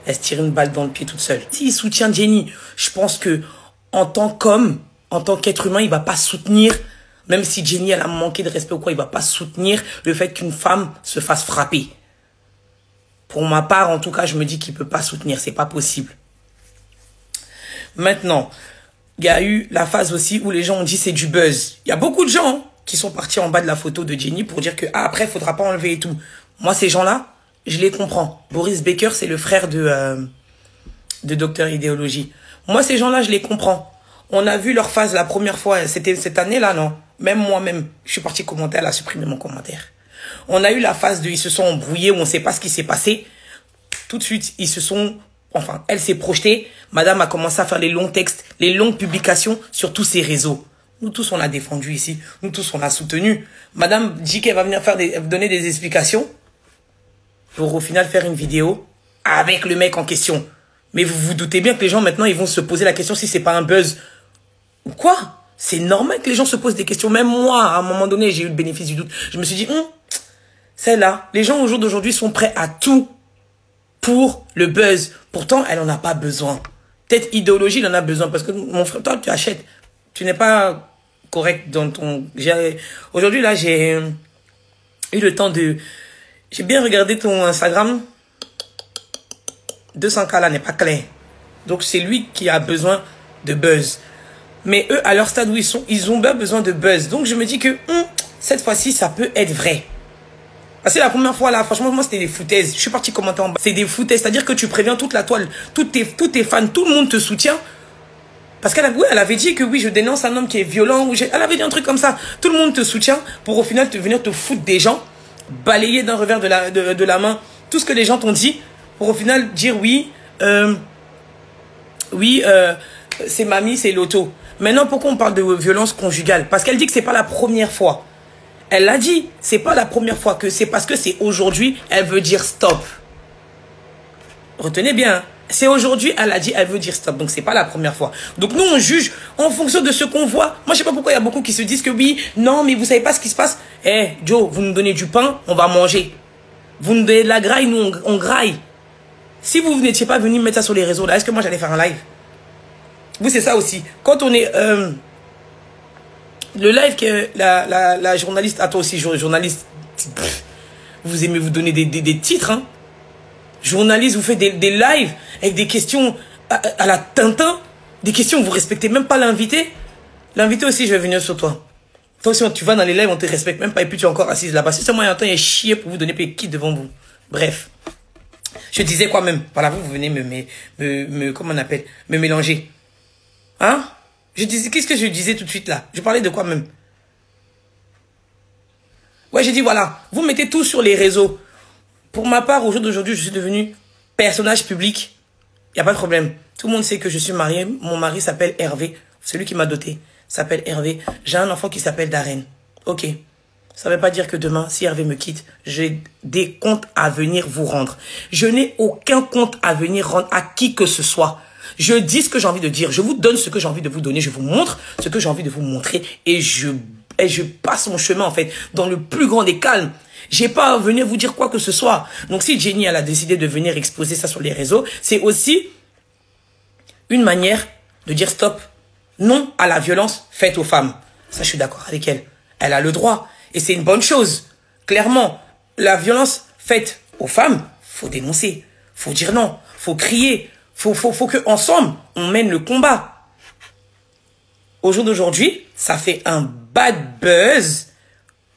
elle se tire une balle dans le pied toute seule. S'il soutient Jenny, je pense que en tant qu'homme, en tant qu'être humain, il va pas soutenir, même si Jenny elle a manqué de respect ou quoi, il va pas soutenir le fait qu'une femme se fasse frapper. Pour ma part, en tout cas, je me dis qu'il peut pas soutenir, c'est pas possible. Maintenant, il y a eu la phase aussi où les gens ont dit c'est du buzz. Il y a beaucoup de gens qui sont partis en bas de la photo de Jenny pour dire que après, il faudra pas enlever et tout. Moi, ces gens-là, je les comprends. Boris Becker, c'est le frère de Docteur Idéologie. Moi, ces gens-là, je les comprends. On a vu leur phase la première fois, c'était cette année-là, non? Même moi-même, je suis parti commenter, elle a supprimé mon commentaire. On a eu la phase de ils se sont embrouillés, où on ne sait pas ce qui s'est passé. Tout de suite, ils se sont... Enfin, elle s'est projetée. Madame a commencé à faire les longs textes, les longues publications sur tous ses réseaux. Nous tous, on l'a défendu ici. Nous tous, on l'a soutenu. Madame dit qu'elle va venir donner des explications pour au final faire une vidéo avec le mec en question. Mais vous vous doutez bien que les gens maintenant, ils vont se poser la question si c'est pas un buzz ou quoi. C'est normal que les gens se posent des questions. Même moi, à un moment donné, j'ai eu le bénéfice du doute. Je me suis dit, celle-là, les gens au jour d'aujourd'hui sont prêts à tout pour le buzz. Pourtant, elle en a pas besoin. Peut-être idéologie, il en a besoin. Parce que mon frère, toi, tu achètes. Tu n'es pas correct dans ton... Aujourd'hui, là, j'ai eu le temps de... J'ai bien regardé ton Instagram. 200K là n'est pas clair. Donc, c'est lui qui a besoin de buzz. Mais eux, à leur stade où ils sont, ils ont bien besoin de buzz. Donc, je me dis que cette fois-ci, ça peut être vrai. Parce que la première fois, là, franchement, moi, c'était des foutaises. Je suis parti commenter en bas. C'est des foutaises. C'est-à-dire que tu préviens toute la toile, tous tes fans, tout le monde te soutient. Parce qu'elle avait dit que oui, je dénonce un homme qui est violent. Elle avait dit un truc comme ça. Tout le monde te soutient pour au final venir te foutre des gens, balayer d'un revers de la main tout ce que les gens t'ont dit, pour au final dire oui, c'est mamie, c'est l'auto. Maintenant, pourquoi on parle de violence conjugale? Parce qu'elle dit que c'est pas la première fois. Elle l'a dit, c'est pas la première fois, que c'est parce que c'est aujourd'hui, elle veut dire stop. Retenez bien, c'est aujourd'hui, elle a dit, elle veut dire stop. Donc c'est pas la première fois. Donc nous, on juge en fonction de ce qu'on voit. Moi, je sais pas pourquoi il y a beaucoup qui se disent que oui, non, mais vous savez pas ce qui se passe. Joe, vous nous donnez du pain, on va manger. Vous nous donnez de la graille, nous, on graille. Si vous n'étiez pas venu mettre ça sur les réseaux, là, est-ce que moi, j'allais faire un live? Vous, c'est ça aussi. Quand on est... le live que la journaliste... Ah, toi aussi, journaliste... Vous aimez vous donner des titres, hein. Journaliste, vous faites des lives avec des questions à la Tintin. Des questions, vous respectez même pas l'invité. L'invité aussi, je vais venir sur toi. Toi aussi, tu vas dans les lives, on te respecte même pas. Et puis, tu es encore assise là-bas. Si seulement il y a un temps, il est chié pour vous donner puis qui devant vous. Bref. Je disais quoi même? Voilà, vous venez comment on appelle? Me mélanger. Hein? Je disais, qu'est-ce que je disais tout de suite là? Je parlais de quoi même? Ouais, j'ai dit voilà, vous mettez tout sur les réseaux. Pour ma part, au jour d'aujourd'hui, je suis devenu personnage public. Il n'y a pas de problème. Tout le monde sait que je suis marié. Mon mari s'appelle Hervé. Celui qui m'a doté s'appelle Hervé. J'ai un enfant qui s'appelle Darren. Ok. Ça ne veut pas dire que demain, si Hervé me quitte, j'ai des comptes à venir vous rendre. Je n'ai aucun compte à venir rendre à qui que ce soit. Je dis ce que j'ai envie de dire. Je vous donne ce que j'ai envie de vous donner. Je vous montre ce que j'ai envie de vous montrer. Et je passe mon chemin, en fait, dans le plus grand des calmes. J'ai pas à venir vous dire quoi que ce soit. Donc, si Jenny, elle a décidé de venir exposer ça sur les réseaux, c'est aussi une manière de dire stop. Non à la violence faite aux femmes. Ça, je suis d'accord avec elle. Elle a le droit. Et c'est une bonne chose. Clairement, la violence faite aux femmes, faut dénoncer. Faut dire non. Faut crier. Faut que ensemble on mène le combat. Au jour d'aujourd'hui, ça fait un bad buzz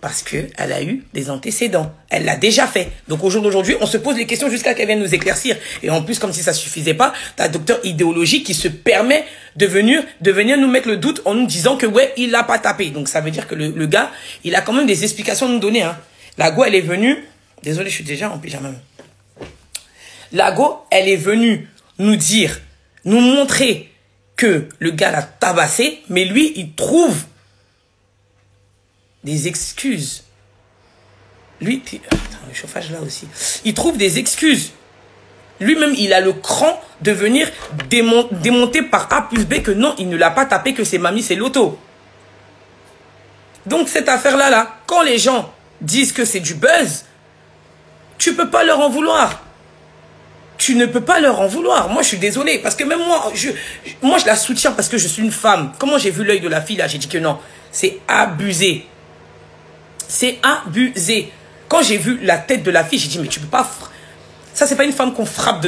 parce que elle a eu des antécédents. Elle l'a déjà fait. Donc au jour d'aujourd'hui, on se pose les questions jusqu'à qu'elle vienne nous éclaircir. Et en plus, comme si ça suffisait pas, t'as Docteur Idéologie qui se permet de venir nous mettre le doute en nous disant que ouais, il l'a pas tapé. Donc ça veut dire que le gars, il a quand même des explications à nous donner. Hein. La go, elle est venue. Désolé, je suis déjà en pyjama. La go, elle est venue nous dire, nous montrer que le gars l'a tabassé, mais lui, il trouve des excuses. Lui, attends, le chauffage là aussi. Il trouve des excuses. Lui-même, il a le cran de venir démonter par A plus B que non, il ne l'a pas tapé, que c'est mamie, c'est l'auto. Donc cette affaire-là, là, quand les gens disent que c'est du buzz, tu peux pas leur en vouloir. tu ne peux pas leur en vouloir. Moi, je suis désolée. Parce que même moi, je la soutiens parce que je suis une femme. Comment j'ai vu l'œil de la fille, là, j'ai dit que non. C'est abusé. C'est abusé. Quand j'ai vu la tête de la fille, j'ai dit, mais tu peux pas... Ça, c'est pas une femme qu'on frappe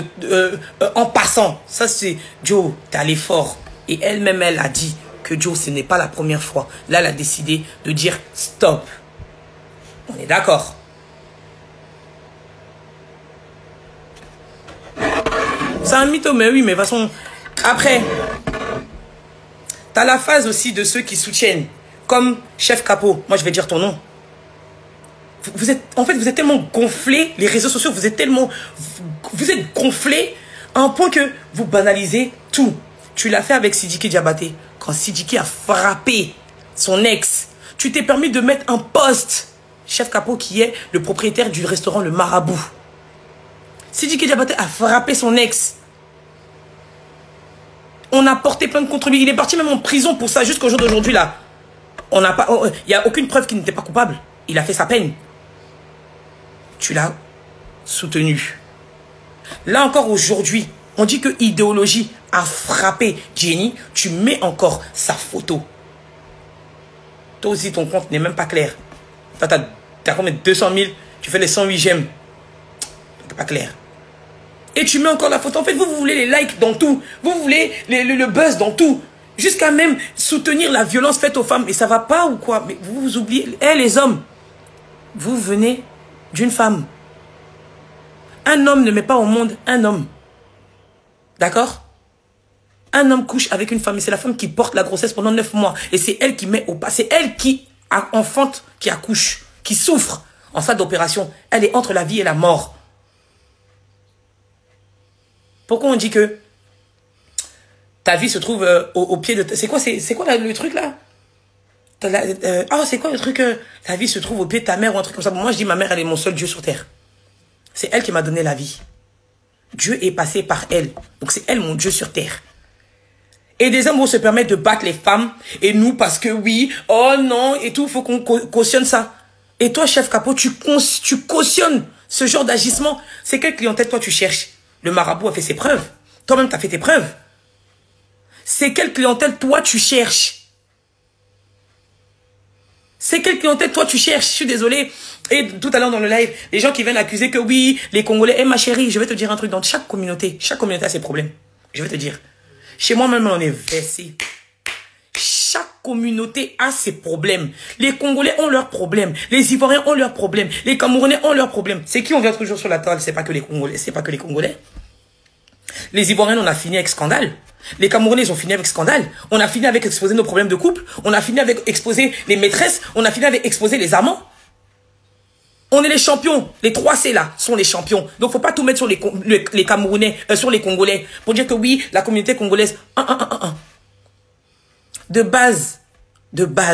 en passant. Ça, c'est... Joe, t'es allé fort. Et elle-même, elle a dit que Joe, ce n'est pas la première fois. Là, elle a décidé de dire stop. On est d'accord. C'est un mytho, mais oui, mais de toute façon... Après, t'as la phase aussi de ceux qui soutiennent. Comme Chef Capot. Moi, je vais dire ton nom. En fait, vous êtes tellement gonflés, les réseaux sociaux, vous êtes gonflés à un point que vous banalisez tout. Tu l'as fait avec Sidiki Diabaté. Quand Sidiki a frappé son ex, tu t'es permis de mettre un post. Chef Capot qui est le propriétaire du restaurant Le Marabout. Sidiki Diabaté a frappé son ex. On a porté plainte contre lui. Il est parti même en prison pour ça jusqu'au jour d'aujourd'hui là. Il n'y a aucune preuve qu'il n'était pas coupable. Il a fait sa peine. Tu l'as soutenu. Là encore aujourd'hui, on dit que idéologie a frappé Jenny. Tu mets encore sa photo. Toi aussi, ton compte n'est même pas clair. Toi, t'as combien? 200 000. Tu fais les 108 j'aime. C'est pas clair. Et tu mets encore la photo. En fait, vous voulez les likes dans tout. Vous voulez le buzz dans tout. Jusqu'à même soutenir la violence faite aux femmes. Et ça va pas ou quoi? Mais vous oubliez. Les hommes, vous venez d'une femme. Un homme ne met pas au monde un homme. D'accord? Un homme couche avec une femme. Et c'est la femme qui porte la grossesse pendant 9 mois. Et c'est elle qui met au pas. C'est elle qui enfante, qui accouche, qui souffre en salle d'opération. Elle est entre la vie et la mort. Pourquoi on dit que ta vie se trouve au pied de... C'est quoi le truc là? C'est quoi le truc ta vie se trouve au pied de ta mère ou un truc comme ça? Moi je dis ma mère elle est mon seul Dieu sur terre. C'est elle qui m'a donné la vie. Dieu est passé par elle. Donc c'est elle mon Dieu sur terre. Et des hommes vont se permettre de battre les femmes. Et nous parce que oui, oh non, et tout, il faut qu'on cautionne ça. Et toi Chef Capot, tu cautionnes ce genre d'agissement. C'est quelle clientèle toi tu cherches? Le marabout a fait ses preuves. Toi-même, tu as fait tes preuves. C'est quelle clientèle, toi, tu cherches? C'est quelle clientèle, toi, tu cherches? Je suis désolée. Et tout à l'heure dans le live, les gens qui viennent accuser que oui, les Congolais... Eh ma chérie, je vais te dire un truc. Dans chaque communauté a ses problèmes. Je vais te dire. Chez moi, même, on est versé. Chaque communauté a ses problèmes. Les Congolais ont leurs problèmes. Les Ivoiriens ont leurs problèmes. Les Camerounais ont leurs problèmes. C'est qui on vient toujours sur la table? C'est pas que les Congolais. C'est pas que les Congolais. Les Ivoiriens, on a fini avec scandale. Les Camerounais, ils ont fini avec scandale. On a fini avec exposer nos problèmes de couple. On a fini avec exposer les maîtresses. On a fini avec exposer les amants. On est les champions. Les 3C là sont les champions. Donc, faut pas tout mettre sur les Camerounais, sur les Congolais. Pour dire que oui, la communauté congolaise... De base,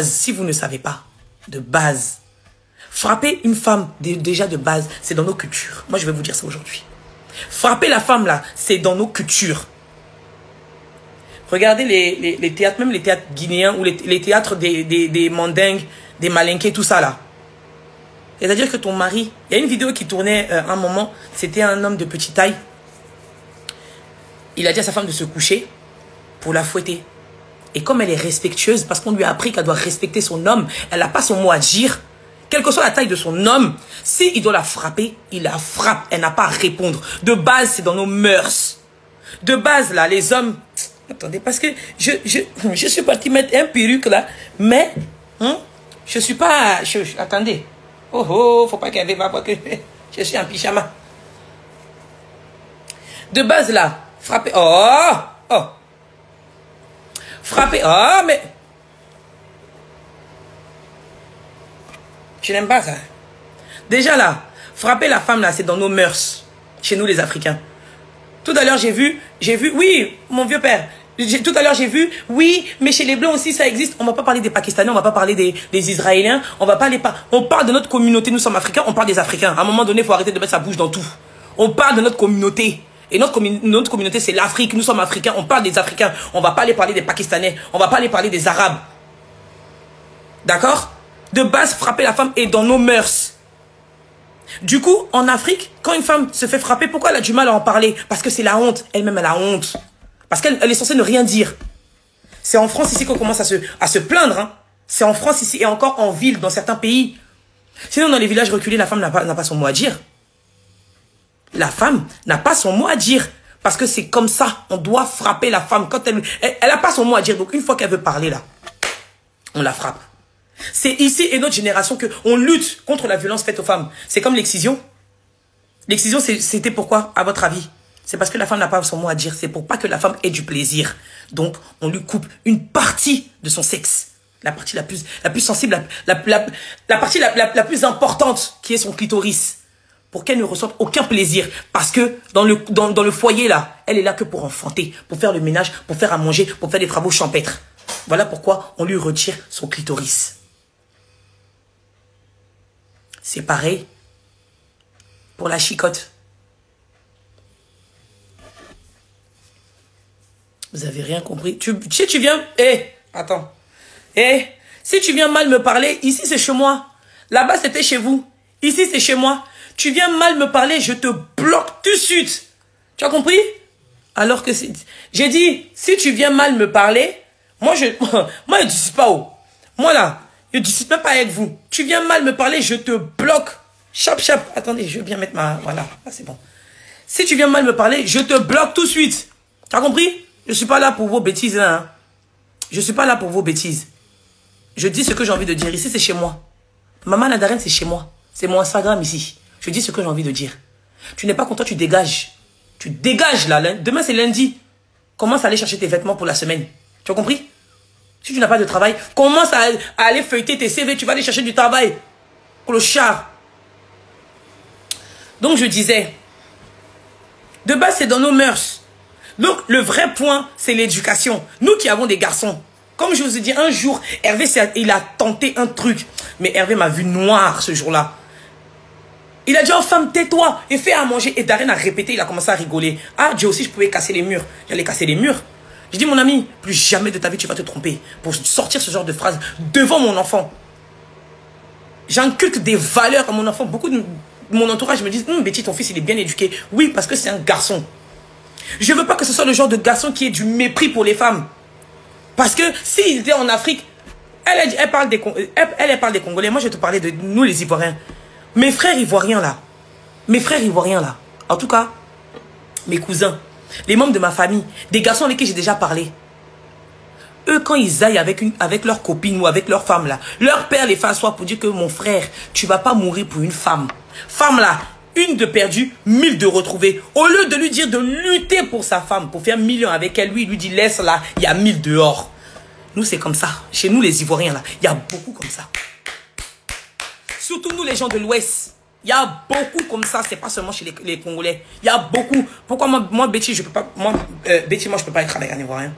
si vous ne savez pas, de base, frapper une femme, déjà de base, c'est dans nos cultures. Moi, je vais vous dire ça aujourd'hui. Frapper la femme, là, c'est dans nos cultures. Regardez les théâtres, même les théâtres guinéens ou les théâtres des mandingues, des malinqués, tout ça, là. C'est-à-dire que ton mari... Il y a une vidéo qui tournait un moment, c'était un homme de petite taille. Il a dit à sa femme de se coucher pour la fouetter. Et comme elle est respectueuse, parce qu'on lui a appris qu'elle doit respecter son homme, elle n'a pas son mot à dire. Quelle que soit la taille de son homme, s'il doit la frapper, il la frappe. Elle n'a pas à répondre. De base, c'est dans nos mœurs. De base, là, les hommes... Attendez, parce que je suis parti mettre un perruque, là, mais je suis pas... attendez. Oh, faut pas qu'elle vienne voir que je suis en pyjama. De base, là, frapper... Oh frapper. Ah, mais... Je n'aime pas ça. Déjà là, frapper la femme là, c'est dans nos mœurs. Chez nous les Africains. Tout à l'heure j'ai vu, oui, mon vieux père. Tout à l'heure j'ai vu, oui, mais chez les Blancs aussi ça existe. On va pas parler des Pakistanais, on va pas parler des Israéliens. On va pas les on parle de notre communauté, nous sommes Africains, on parle des Africains. À un moment donné, il faut arrêter de mettre sa bouche dans tout. On parle de notre communauté. Et notre communauté, c'est l'Afrique. Nous sommes Africains. On parle des Africains. On ne va pas aller parler des Pakistanais. On ne va pas aller parler des Arabes. D'accord? De base, frapper la femme est dans nos mœurs. Du coup, en Afrique, quand une femme se fait frapper, pourquoi elle a du mal à en parler? Parce que c'est la honte. Elle-même, elle a honte. Parce qu'elle est censée ne rien dire. C'est en France ici qu'on commence à se plaindre. Hein. C'est en France ici et encore en ville, dans certains pays. Sinon, dans les villages reculés, la femme n'a pas son mot à dire. La femme n'a pas son mot à dire. Parce que c'est comme ça. On doit frapper la femme. Quand elle n'a pas son mot à dire. Donc, une fois qu'elle veut parler, là, on la frappe. C'est ici et notre génération qu'on lutte contre la violence faite aux femmes. C'est comme l'excision. L'excision, c'était pourquoi, à votre avis? C'est parce que la femme n'a pas son mot à dire. C'est pour pas que la femme ait du plaisir. Donc, on lui coupe une partie de son sexe. La partie la plus sensible, la partie la plus importante, qui est son clitoris. Pour qu'elle ne ressente aucun plaisir. Parce que dans le foyer, là, elle est là que pour enfanter, pour faire le ménage, pour faire à manger, pour faire des travaux champêtres. Voilà pourquoi on lui retire son clitoris. C'est pareil pour la chicotte. Vous avez rien compris. Si tu viens... attends. Si tu viens mal me parler, ici c'est chez moi. Là-bas c'était chez vous. Ici c'est chez moi. Tu viens mal me parler, je te bloque tout de suite. Tu as compris? Alors que j'ai dit, si tu viens mal me parler, moi je ne discute pas haut. Moi là, je ne discute même pas avec vous. Tu viens mal me parler, je te bloque. Chap, chap. Attendez, je vais bien mettre ma... Voilà, là c'est bon. Si tu viens mal me parler, je te bloque tout de suite. Tu as compris? Je ne suis pas là pour vos bêtises là. Hein. Je ne suis pas là pour vos bêtises. Je dis ce que j'ai envie de dire. Ici, c'est chez moi. Maman Nadarène, c'est chez moi. C'est mon Instagram ici. Je dis ce que j'ai envie de dire. Tu n'es pas content, tu dégages. Tu dégages là. Demain, c'est lundi. Commence à aller chercher tes vêtements pour la semaine. Tu as compris? Si tu n'as pas de travail, commence à aller feuilleter tes CV. Tu vas aller chercher du travail. Clochard. Donc, je disais, de base, c'est dans nos mœurs. Donc, le vrai point, c'est l'éducation. Nous qui avons des garçons. Comme je vous ai dit, un jour, Hervé, il a tenté un truc. Mais Hervé m'a vu noir ce jour-là. Il a dit, oh femme, tais-toi et fais à manger. Et Darren a répété, il a commencé à rigoler. Ah, Dieu aussi, je pouvais casser les murs. J'allais casser les murs. J'ai dit, mon ami, plus jamais de ta vie, tu vas te tromper. Pour sortir ce genre de phrase devant mon enfant. J'inculque des valeurs à mon enfant. Beaucoup de mon entourage me disent, Betty, ton fils, il est bien éduqué. Oui, parce que c'est un garçon. Je ne veux pas que ce soit le genre de garçon qui ait du mépris pour les femmes. Parce que s'il était en Afrique, elle parle des Congolais. Moi, je vais te parler de nous, les Ivoiriens. Mes frères Ivoiriens, là. Mes frères Ivoiriens, là. En tout cas, mes cousins, les membres de ma famille, des garçons avec qui j'ai déjà parlé. Eux, quand ils aillent avec leur copine ou avec leur femme, là, leur père les fait asseoir pour dire que mon frère, tu vas pas mourir pour une femme. Femme, là, une de perdue, 1000 de retrouvée. Au lieu de lui dire de lutter pour sa femme, pour faire 1 000 000 avec elle, lui, il lui dit laisse là, il y a 1000 dehors. Nous, c'est comme ça. Chez nous, les Ivoiriens, là, il y a beaucoup comme ça. Surtout nous, les gens de l'Ouest. Il y a beaucoup comme ça. C'est pas seulement chez les Congolais. Il y a beaucoup. Pourquoi moi Betty, je peux pas... Betty, moi, je peux pas être avec un Ivoirien.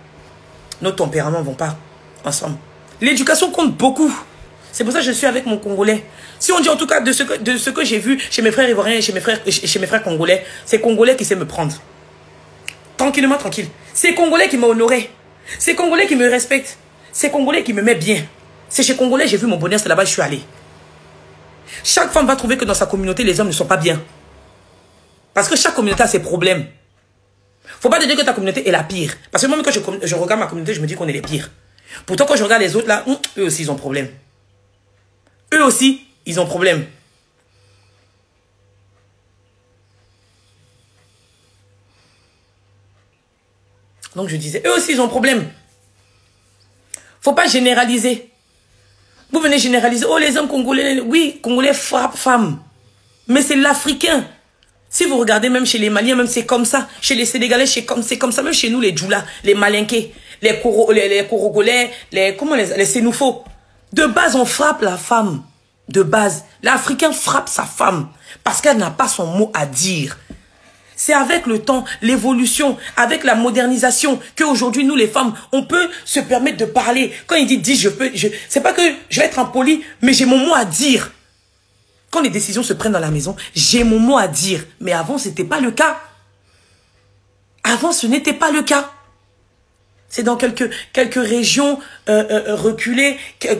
Nos tempéraments vont pas ensemble. L'éducation compte beaucoup. C'est pour ça que je suis avec mon Congolais. Si on dit en tout cas de ce que j'ai vu chez mes frères Ivoiriens et chez mes frères Congolais, c'est Congolais qui sait me prendre. Tranquillement, tranquille. C'est Congolais qui m'a honoré. C'est Congolais qui me respecte. C'est Congolais qui me met bien. C'est chez Congolais, j'ai vu mon bonheur, c'est là-bas que je suis allé. Chaque femme va trouver que dans sa communauté, les hommes ne sont pas bien. Parce que chaque communauté a ses problèmes. Faut pas te dire que ta communauté est la pire. Parce que moi, quand je regarde ma communauté, je me dis qu'on est les pires. Pourtant, quand je regarde les autres, là, eux aussi, ils ont problème. Eux aussi, ils ont problème. Donc, je disais, eux aussi, ils ont problème. Faut pas généraliser. Vous venez généraliser. Oh, les hommes congolais, oui, congolais frappent femmes. Mais c'est l'Africain. Si vous regardez même chez les Maliens, même c'est comme ça. Chez les Sénégalais, c'est comme ça. Même chez nous, les Djoula, les Malinqués, les Korogolais, les Sénoufos. De base, on frappe la femme. De base. L'Africain frappe sa femme. Parce qu'elle n'a pas son mot à dire. C'est avec le temps, l'évolution, avec la modernisation, qu'aujourd'hui, nous, les femmes, on peut se permettre de parler. Quand il dit, je peux, c'est pas que je vais être impoli, mais j'ai mon mot à dire. Quand les décisions se prennent dans la maison, j'ai mon mot à dire. Mais avant, ce n'était pas le cas. Avant, ce n'était pas le cas. C'est dans quelques régions reculées,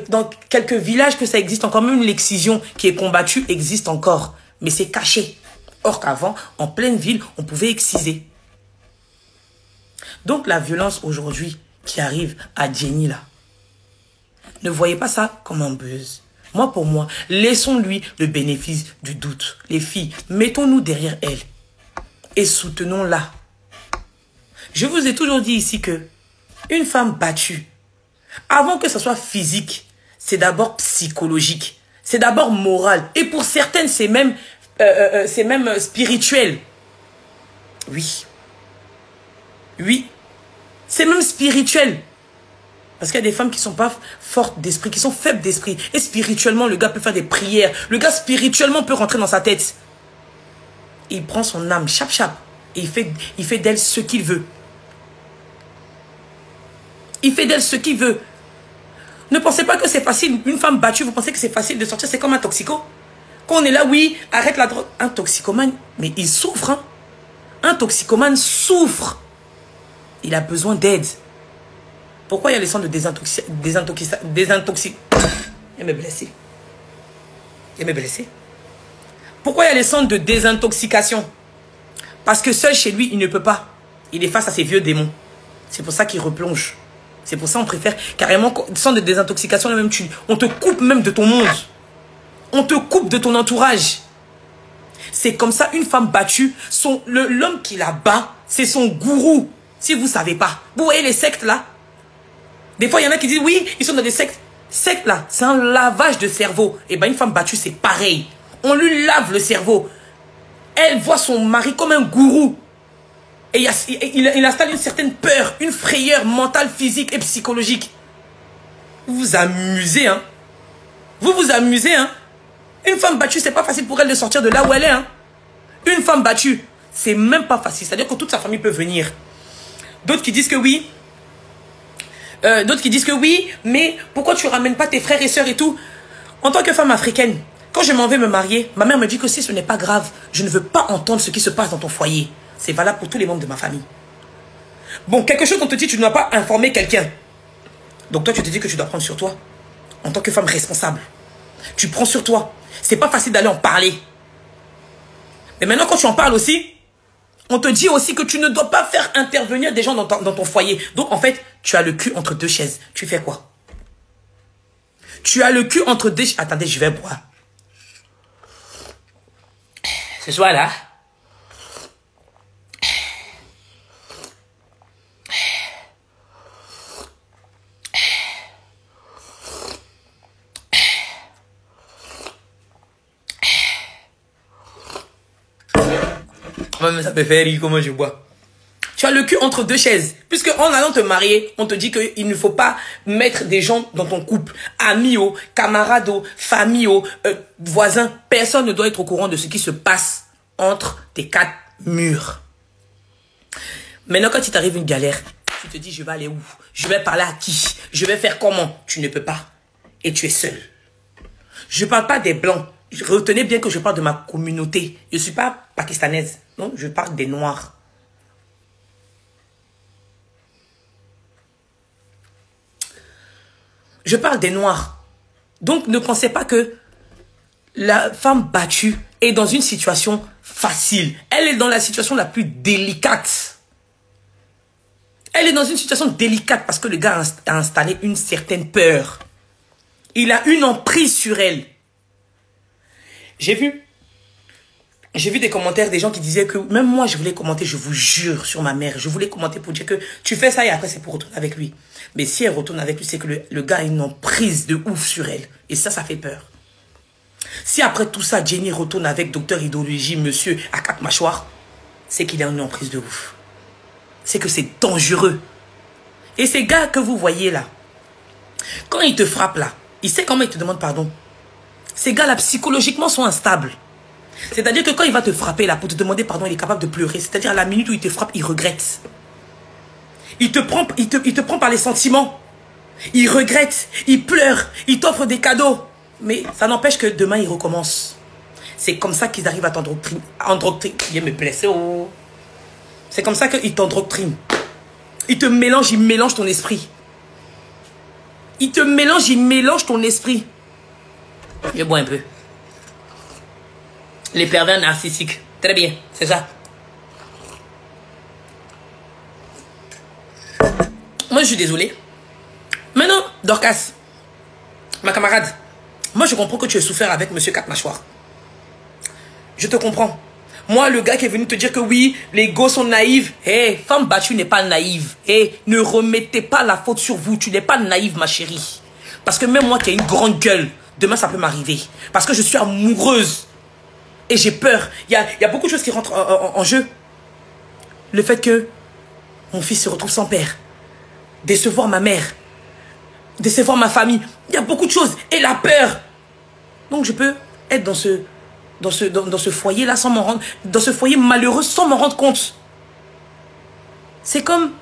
dans quelques villages que ça existe encore. Même l'excision qui est combattue existe encore. Mais c'est caché. Or qu'avant, en pleine ville, on pouvait exciser. Donc la violence aujourd'hui qui arrive à Jenny là, ne voyez pas ça comme un buzz. Moi, pour moi, laissons-lui le bénéfice du doute. Les filles, mettons-nous derrière elle et soutenons-la. Je vous ai toujours dit ici que une femme battue, avant que ce soit physique, c'est d'abord psychologique, c'est d'abord moral. Et pour certaines, c'est même spirituel. Oui. Oui. C'est même spirituel. Parce qu'il y a des femmes qui ne sont pas fortes d'esprit, qui sont faibles d'esprit. Et spirituellement, le gars peut faire des prières. Le gars spirituellement peut rentrer dans sa tête. Il prend son âme, chap chap. Et il fait d'elle ce qu'il veut. Il fait d'elle ce qu'il veut. Ne pensez pas que c'est facile. Une femme battue, vous pensez que c'est facile de sortir. C'est comme un toxico. Quand on est là, oui, arrête la drogue. Un toxicomane, mais il souffre. Hein. Un toxicomane souffre. Il a besoin d'aide. Pourquoi il y a les centres de désintoxication? Il me blessé. Il me blessé. Pourquoi il y a les centres de désintoxication? Parce que seul chez lui, il ne peut pas. Il est face à ses vieux démons. C'est pour ça qu'il replonge. C'est pour ça qu'on préfère carrément centre de désintoxication. Même on te coupe même de ton monde. On te coupe de ton entourage. C'est comme ça, une femme battue, l'homme qui la bat, c'est son gourou. Si vous ne savez pas. Vous voyez les sectes là? Des fois, il y en a qui disent, oui, ils sont dans des sectes. Sectes là, c'est un lavage de cerveau. Et bien, une femme battue, c'est pareil. On lui lave le cerveau. Elle voit son mari comme un gourou. Et il installe une certaine peur, une frayeur mentale, physique et psychologique. Vous vous amusez, hein? Vous vous amusez, hein? Une femme battue, c'est pas facile pour elle de sortir de là où elle est, hein? Une femme battue, c'est même pas facile. C'est-à-dire que toute sa famille peut venir. D'autres qui disent que oui. D'autres qui disent que oui, mais pourquoi tu ramènes pas tes frères et sœurs et tout? En tant que femme africaine, quand je m'en vais me marier, ma mère me dit que si ce n'est pas grave, je ne veux pas entendre ce qui se passe dans ton foyer. C'est valable pour tous les membres de ma famille. Bon, quelque chose qu'on te dit, tu ne dois pas informer quelqu'un. Donc toi, tu te dis que tu dois prendre sur toi. En tant que femme responsable. Tu prends sur toi. C'est pas facile d'aller en parler. Mais maintenant, quand tu en parles aussi, on te dit aussi que tu ne dois pas faire intervenir des gens dans ton foyer. Donc, en fait, tu as le cul entre deux chaises. Tu fais quoi? Tu as le cul entre deux... Attendez, je vais boire. Ce soir-là... Ça me fait rire comment je bois. Tu as le cul entre deux chaises. Puisque en allant te marier, on te dit qu'il ne faut pas mettre des gens dans ton couple. Amis, camarades, famille, voisins. Personne ne doit être au courant de ce qui se passe entre tes quatre murs. Maintenant, quand il t'arrive une galère, tu te dis, je vais aller où? Je vais parler à qui? Je vais faire comment? Tu ne peux pas. Et tu es seul. Je ne parle pas des blancs. Retenez bien que je parle de ma communauté. Je ne suis pas pakistanaise. Non, je parle des noirs. Je parle des noirs. Donc, ne pensez pas que la femme battue est dans une situation facile. Elle est dans la situation la plus délicate. Elle est dans une situation délicate parce que le gars a installé une certaine peur. Il a une emprise sur elle. J'ai vu des commentaires des gens qui disaient que même moi je voulais commenter, je vous jure sur ma mère, je voulais commenter pour dire que tu fais ça et après c'est pour retourner avec lui. Mais si elle retourne avec lui, c'est que le gars a une emprise de ouf sur elle. Et ça fait peur. Si après tout ça, Jenny retourne avec docteur idéologie, monsieur à quatre mâchoires, c'est qu'il a une emprise de ouf. C'est que c'est dangereux. Et ces gars que vous voyez là, quand ils te frappent là, il sait comment ils te demandent pardon. Ces gars-là, psychologiquement, sont instables. C'est-à-dire que quand il va te frapper, là, pour te demander pardon, il est capable de pleurer. C'est-à-dire à la minute où il te frappe, il regrette. Il te prend par les sentiments. Il regrette, il pleure, il t'offre des cadeaux. Mais ça n'empêche que demain, il recommence. C'est comme ça qu'ils arrivent à t'endoctriner. Il me blesser. Oh. C'est comme ça qu'ils t'endoctrinent. Il te mélange, il mélange ton esprit. Il te mélange, il mélange ton esprit. Je bois un peu. Les pervers narcissiques. Très bien, c'est ça. Moi, je suis désolé. Maintenant, Dorcas, ma camarade, moi, je comprends que tu aies souffert avec Monsieur Quatre Mâchoires. Je te comprends. Moi, le gars qui est venu te dire que oui, les gosses sont naïfs. Hé, femme battue n'est pas naïve. Hé, ne remettez pas la faute sur vous. Tu n'es pas naïve, ma chérie. Parce que même moi qui ai une grande gueule, demain, ça peut m'arriver. Parce que je suis amoureuse. Et j'ai peur. Il y a beaucoup de choses qui rentrent en jeu. Le fait que mon fils se retrouve sans père. Décevoir ma mère. Décevoir ma famille. Il y a beaucoup de choses. Et la peur. Donc, je peux être dans ce foyer-là sans m'en rendre... Dans ce foyer malheureux sans m'en rendre compte. C'est comme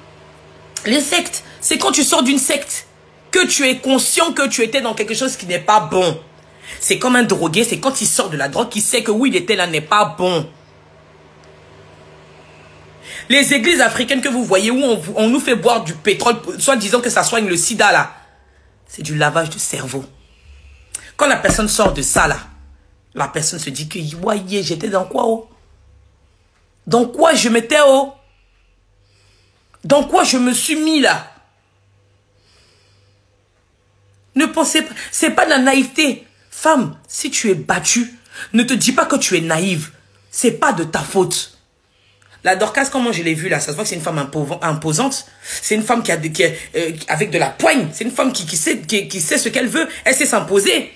les sectes. C'est quand tu sors d'une secte que tu es conscient que tu étais dans quelque chose qui n'est pas bon. C'est comme un drogué. C'est quand il sort de la drogue qu'il sait que où il était là n'est pas bon. Les églises africaines que vous voyez où on nous fait boire du pétrole, soit disant que ça soigne le sida là, c'est du lavage de cerveau. Quand la personne sort de ça là, la personne se dit que voyez, j'étais dans quoi oh? Dans quoi je m'étais oh? Dans quoi je me suis mis là? Ne pensez pas, c'est pas de la naïveté. Femme, si tu es battue, ne te dis pas que tu es naïve. C'est pas de ta faute. La Dorcas, comment je l'ai vue là, ça se voit que c'est une femme imposante. C'est une femme qui a avec de la poigne. C'est une femme qui sait ce qu'elle veut. Elle sait s'imposer.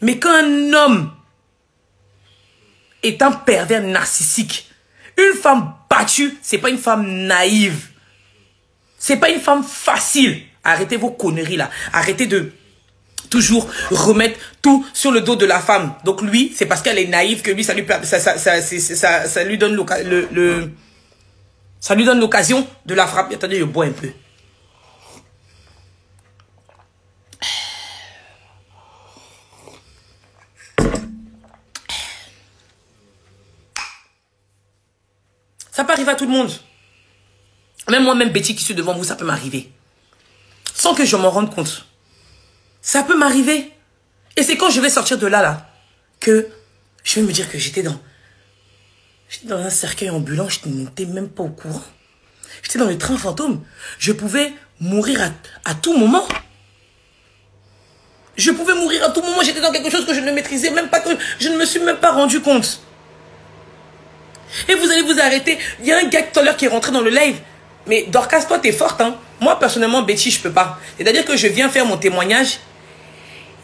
Mais quand un homme est un pervers narcissique, une femme battue, c'est pas une femme naïve. C'est pas une femme facile. Arrêtez vos conneries là. Arrêtez de toujours remettre tout sur le dos de la femme. Donc lui, c'est parce qu'elle est naïve que lui, ça lui donne l'occasion de la frapper. Attendez, je bois un peu. Ça peut arriver à tout le monde. Même moi-même, Betty, qui suis devant vous, ça peut m'arriver. Sans que je m'en rende compte. Ça peut m'arriver. Et c'est quand je vais sortir de là, que je vais me dire que j'étais dans un cercueil ambulant, je n'étais même pas au courant. J'étais dans le train fantôme. Je pouvais mourir à tout moment. Je pouvais mourir à tout moment. J'étais dans quelque chose que je ne maîtrisais même pas, que je ne me suis même pas rendu compte. Et vous allez vous arrêter. Il y a un gars tout à l'heure qui est rentré dans le live. Mais Dorcas, toi, t'es forte, hein. Moi, personnellement, Betty, je peux pas. C'est-à-dire que je viens faire mon témoignage.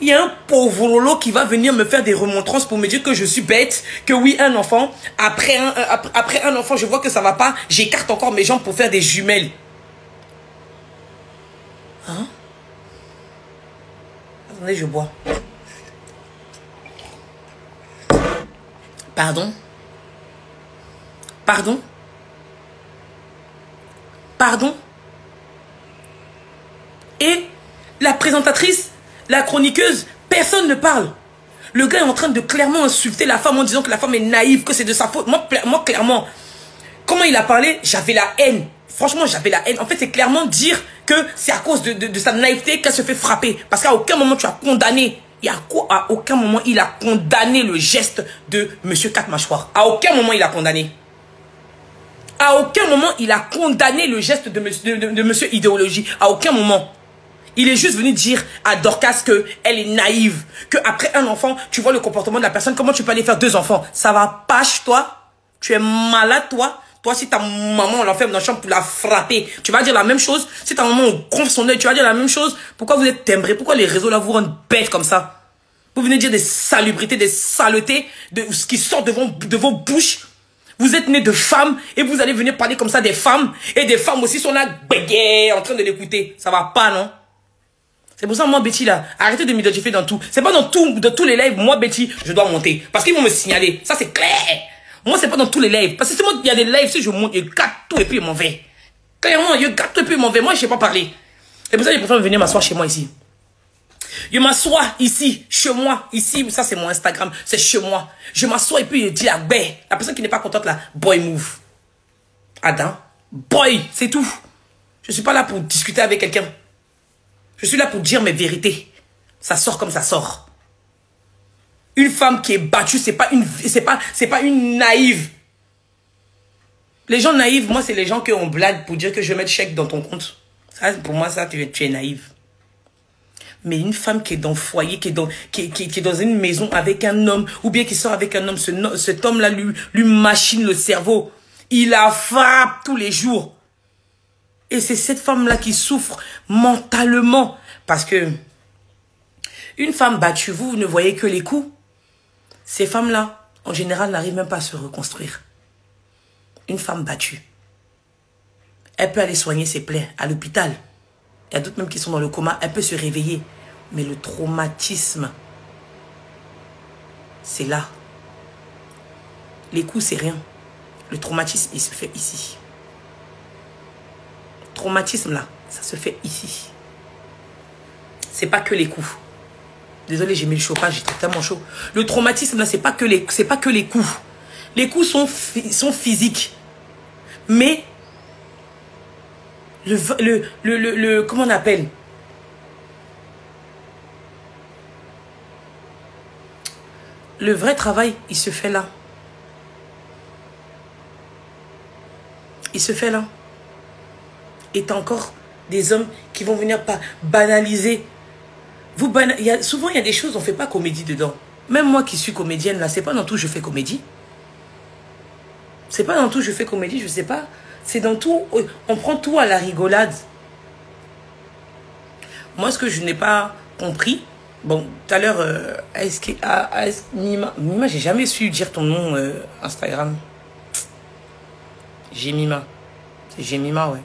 Il y a un pauvre lolo qui va venir me faire des remontrances pour me dire que je suis bête, que oui, un enfant, après un enfant, je vois que ça va pas, j'écarte encore mes jambes pour faire des jumelles. Hein? Attendez, je bois. Pardon? Pardon? Pardon? Et la présentatrice, la chroniqueuse, personne ne parle. Le gars est en train de clairement insulter la femme en disant que la femme est naïve, que c'est de sa faute. Moi, clairement, comment il a parlé, j'avais la haine. Franchement, j'avais la haine. En fait, c'est clairement dire que c'est à cause de sa naïveté qu'elle se fait frapper. Parce qu'à aucun moment, tu as condamné. Et à aucun moment, il a condamné le geste de Monsieur Quatre Mâchoires. À aucun moment, il a condamné. À aucun moment, il a condamné le geste de Monsieur Idéologie. À aucun moment. Il est juste venu dire à Dorcas qu'elle est naïve. Qu'après un enfant, tu vois le comportement de la personne. Comment tu peux aller faire 2 enfants? Ça va pas chez toi? Tu es malade, toi? Toi, si ta maman, on l'enferme dans la chambre pour la frapper, tu vas dire la même chose. Si ta maman, on gonfle son œil, tu vas dire la même chose. Pourquoi vous êtes timbrés? Pourquoi les réseaux là vous rendent bêtes comme ça? Vous venez dire des salubrités, des saletés, de ce qui sort de vos bouches. Vous êtes nés de femmes et vous allez venir parler comme ça des femmes. Et des femmes aussi sont là, bégué, en train de l'écouter. Ça va pas, non? C'est pour ça, moi, Betty, là, arrêtez de m'identifier dans tout. C'est pas dans tous les lives, moi, Betty, je dois monter. Parce qu'ils vont me signaler. Ça, c'est clair. Moi, c'est pas dans tous les lives. Parce que c'est moi, il y a des lives, si je monte, je gâte tout et puis je m'en vais. Clairement, je gâte tout et puis je m'en vais. Moi, je sais pas parler. C'est pour ça que je préfère venir m'asseoir chez moi ici. Je m'assois ici, chez moi, ici. Ça, c'est mon Instagram. C'est chez moi. Je m'assois et puis je dis la baie. La personne qui n'est pas contente, là, boy move. Adam, boy, c'est tout. Je suis pas là pour discuter avec quelqu'un. Je suis là pour dire mes vérités. Ça sort comme ça sort. Une femme qui est battue, c'est pas une naïve. Les gens naïfs, moi, c'est les gens qui ont blague pour dire que je vais mettre chèque dans ton compte. Ça, pour moi, ça, tu es naïve. Mais une femme qui est dans le foyer, qui est dans une maison avec un homme, ou bien qui sort avec un homme, cet homme-là lui machine le cerveau. Il la frappe tous les jours. Et c'est cette femme-là qui souffre mentalement. Parce que une femme battue, vous ne voyez que les coups. Ces femmes-là, en général, n'arrivent même pas à se reconstruire. Une femme battue, elle peut aller soigner ses plaies à l'hôpital. Il y a d'autres même qui sont dans le coma, elle peut se réveiller. Mais le traumatisme, c'est là. Les coups, c'est rien. Le traumatisme, il se fait ici. Le traumatisme, là, ça se fait ici. C'est pas que les coups. Désolé, j'ai mis le chauffage, j'étais tellement chaud. Le traumatisme, là, c'est pas que les coups. Les coups sont physiques. Mais, comment on appelle? Le vrai travail, il se fait là. Il se fait là. Et t'as encore des hommes qui vont venir banaliser. Souvent, il y a des choses, on ne fait pas comédie dedans. Même moi qui suis comédienne, là, c'est pas dans tout je fais comédie. C'est pas dans tout je fais comédie, je sais pas. C'est dans tout, on prend tout à la rigolade. Moi, ce que je n'ai pas compris, bon, tout à l'heure, Mima, j'ai jamais su dire ton nom Instagram. Jemima. C'est Jemima, ouais.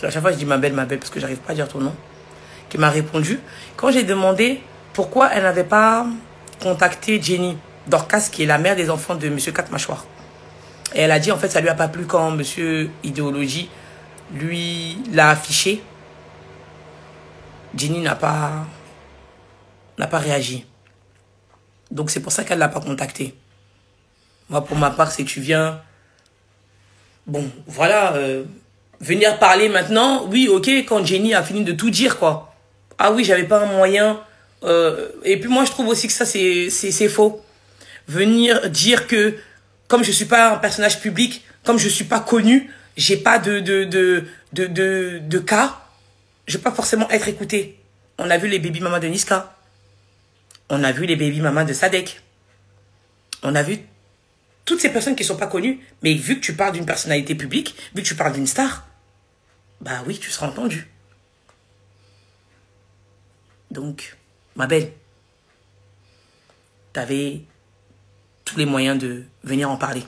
À chaque fois, je dis ma belle, parce que j'arrive pas à dire ton nom. Qui m'a répondu. Quand j'ai demandé pourquoi elle n'avait pas contacté Jenny Dorcas, qui est la mère des enfants de Monsieur Quatre Mâchoires. Et elle a dit, en fait, ça lui a pas plu quand Monsieur Idéologie lui l'a affiché. Jenny n'a pas réagi. Donc, c'est pour ça qu'elle l'a pas contacté. Moi, pour ma part, c'est tu viens... Bon, voilà, venir parler maintenant, oui, ok, quand Jenny a fini de tout dire, quoi. Ah oui, j'avais pas un moyen. Et puis moi, je trouve aussi que ça, c'est faux. Venir dire que, comme je suis pas un personnage public, comme je suis pas connu, j'ai pas de cas, je vais pas forcément être écouté. On a vu les baby mamas de Niska. On a vu les baby mamas de Sadek. On a vu toutes ces personnes qui ne sont pas connues, mais vu que tu parles d'une personnalité publique, vu que tu parles d'une star, bah oui, tu seras entendu. Donc, ma belle, tu avais tous les moyens de venir en parler.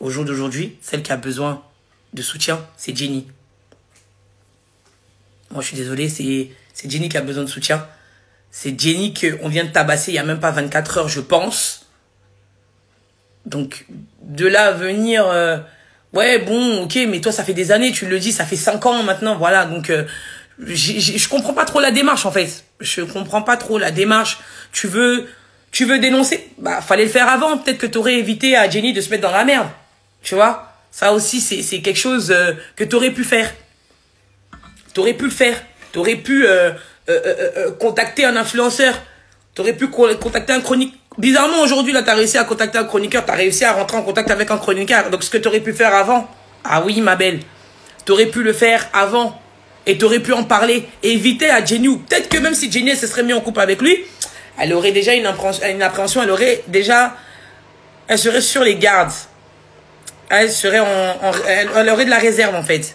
Au jour d'aujourd'hui, celle qui a besoin de soutien, c'est Jenny. Moi, je suis désolé, c'est Jenny qui a besoin de soutien. C'est Jenny qu'on vient de tabasser il n'y a même pas 24 heures, je pense. Donc, de là à venir, ouais, bon, ok, mais toi, ça fait des années, tu le dis, ça fait 5 ans maintenant, voilà. Donc, je comprends pas trop la démarche, en fait. Je comprends pas trop la démarche. Tu veux dénoncer? Bah, fallait le faire avant. Peut-être que tu aurais évité à Jenny de se mettre dans la merde. Tu vois? Ça aussi, c'est quelque chose que tu aurais pu faire. Tu aurais pu le faire. Tu aurais pu contacter un influenceur. Tu aurais pu contacter un chroniqueur. Bizarrement, aujourd'hui, là, tu as réussi à contacter un chroniqueur. Tu as réussi à rentrer en contact avec un chroniqueur. Donc, ce que tu aurais pu faire avant. Ah oui, ma belle. Tu aurais pu le faire avant. Et tu aurais pu en parler. Et éviter à Jenny. Ou peut-être que même si Jenny se serait mise en couple avec lui, elle aurait déjà une appréhension. Elle serait sur les gardes. Elle aurait de la réserve, en fait.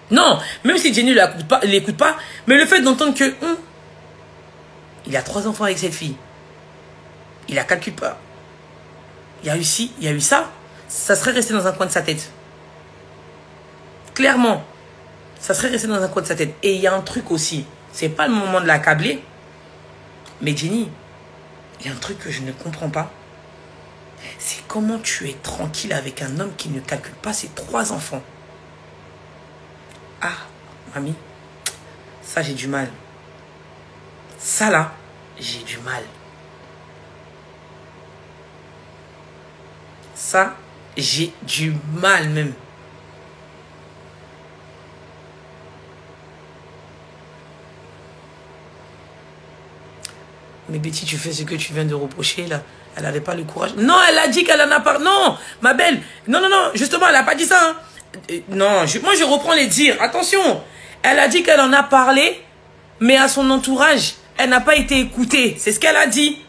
Non, même si Jenny ne l'écoute pas, mais le fait d'entendre que il a 3 enfants avec cette fille, il la calcule pas. Il y a eu ci, il y a eu ça, ça serait resté dans un coin de sa tête. Clairement, ça serait resté dans un coin de sa tête. Et il y a un truc aussi, c'est pas le moment de l'accabler, mais Jenny, il y a un truc que je ne comprends pas. C'est comment tu es tranquille avec un homme qui ne calcule pas ses 3 enfants. Ah, mamie, ça j'ai du mal. Ça là, j'ai du mal. Ça, j'ai du mal même. Mais Betty, tu fais ce que tu viens de reprocher, là. Elle n'avait pas le courage. Non, elle a dit qu'elle en a pas... Non, ma belle. Non, non, non. Justement, elle n'a pas dit ça. Hein. Non, moi, je reprends les dires. Attention. Elle a dit qu'elle en a parlé, mais à son entourage. Elle n'a pas été écoutée. C'est ce qu'elle a dit.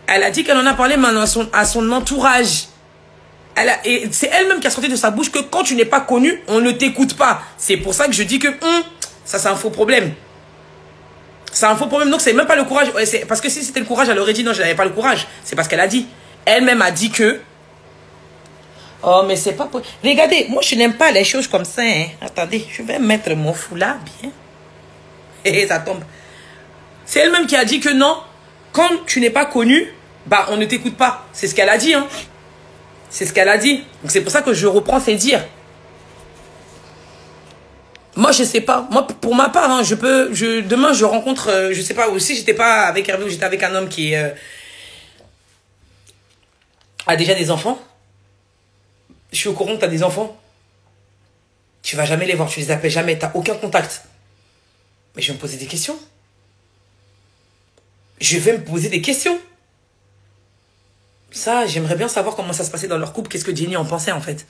Elle a dit qu'elle en a parlé, mais à son entourage. Et c'est elle-même qui a sorti de sa bouche que quand tu n'es pas connu, on ne t'écoute pas. C'est pour ça que je dis que ça, c'est un faux problème. C'est un faux problème. Donc, c'est même pas le courage. Parce que si c'était le courage, elle aurait dit non, je n'avais pas le courage. C'est parce qu'elle a dit. Elle-même a dit que... Oh, mais c'est pas... Regardez, moi, je n'aime pas les choses comme ça. Hein. Attendez, je vais mettre mon foulard bien. Et ça tombe. C'est elle-même qui a dit que non, quand tu n'es pas connu, bah, on ne t'écoute pas. C'est ce qu'elle a dit. Hein. C'est ce qu'elle a dit. Donc, c'est pour ça que je reprends ses dires. Moi, je sais pas. Moi, pour ma part, hein, demain, je rencontre, je sais pas, aussi, j'étais pas avec Hervé, ou j'étais avec un homme qui a déjà des enfants. Je suis au courant que tu as des enfants. Tu vas jamais les voir, tu les appelles jamais, tu n'as aucun contact. Mais je vais me poser des questions. Je vais me poser des questions. Ça, j'aimerais bien savoir comment ça se passait dans leur couple. Qu'est-ce que Jenny en pensait, en fait.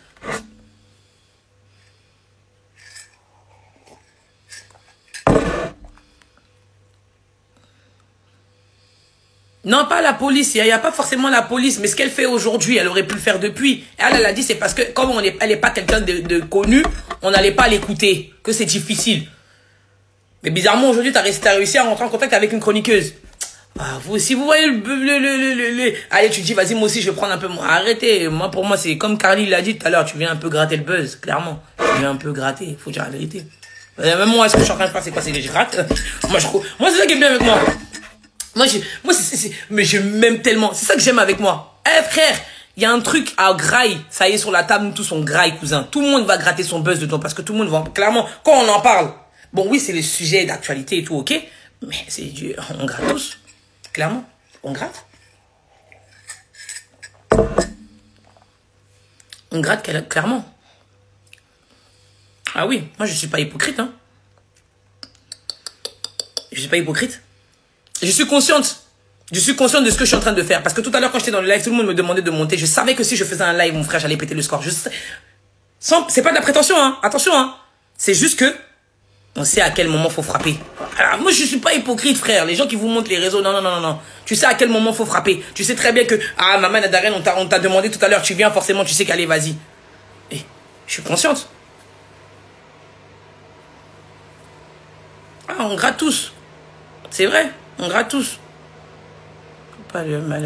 Non, pas la police. Il n'y a pas forcément la police. Mais ce qu'elle fait aujourd'hui, elle aurait pu le faire depuis. Elle a dit, c'est parce que comme elle n'est pas quelqu'un de connu, on n'allait pas l'écouter. Que c'est difficile. Mais bizarrement, aujourd'hui, tu as réussi à rentrer en contact avec une chroniqueuse. Ah, si vous voyez allez, tu te dis, vas-y, moi aussi, je vais prendre un peu... Arrêtez. Moi, pour moi, c'est comme Carly l'a dit tout à l'heure. Tu viens un peu gratter le buzz, clairement. Tu viens un peu gratter. Il faut dire la vérité. Même moi, ce que je suis en train de faire, c'est quoi? C'est que je gratte. Moi, c'est ça qui est bien avec moi. Mais je m'aime tellement. C'est ça que j'aime avec moi. Eh, frère, il y a un truc à graille. Ça y est, sur la table, nous tous on graille, cousin. Tout le monde va gratter son buzz dedans parce que tout le monde va... Clairement, quand on en parle... Bon, oui, c'est le sujet d'actualité et tout, ok? Mais c'est du... On gratte tous. Clairement, on gratte. On gratte clairement. Ah oui, moi je suis pas hypocrite, hein. Je suis pas hypocrite. Je suis consciente. Je suis consciente de ce que je suis en train de faire. Parce que tout à l'heure, quand j'étais dans le live, tout le monde me demandait de monter. Je savais que si je faisais un live, mon frère, j'allais péter le score. C'est pas de la prétention, hein. Attention, hein. C'est juste que on sait à quel moment faut frapper. Alors, moi, je suis pas hypocrite, frère. Les gens qui vous montrent les réseaux, non, non, non, non. Tu sais à quel moment faut frapper. Tu sais très bien que, ah, maman Darren, on t'a demandé tout à l'heure, tu viens, forcément, tu sais qu'allez, vas-y. Et je suis consciente. Ah, on gratte tous. C'est vrai, on gratte tous. Pas le mal.